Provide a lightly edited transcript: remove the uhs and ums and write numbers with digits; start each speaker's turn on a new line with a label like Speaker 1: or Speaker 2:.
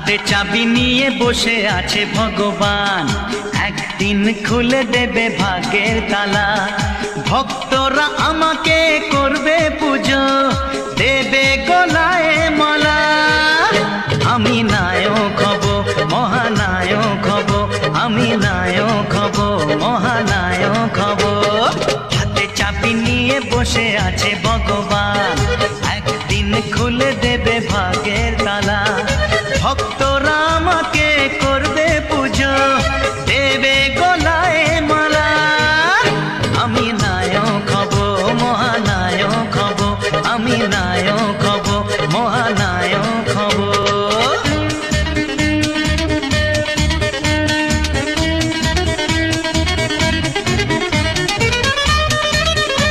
Speaker 1: হাতে চাবি নিয়ে বসে আছে ভগবান, একদিন খুলে দেবে ভাগ্যের তালা। ভক্তরা আমাকে করবে পুজো, দেবে গলায় মালা। আমি নায়ক হব, মহানায়ক হব, আমি নায়ক হব, মহানায়ক হব। হাতে চাবি নিয়ে বসে আছে ভগবান, একদিন খুলে দেবে ভাগ্যের তালা। ভক্তরা আমাকে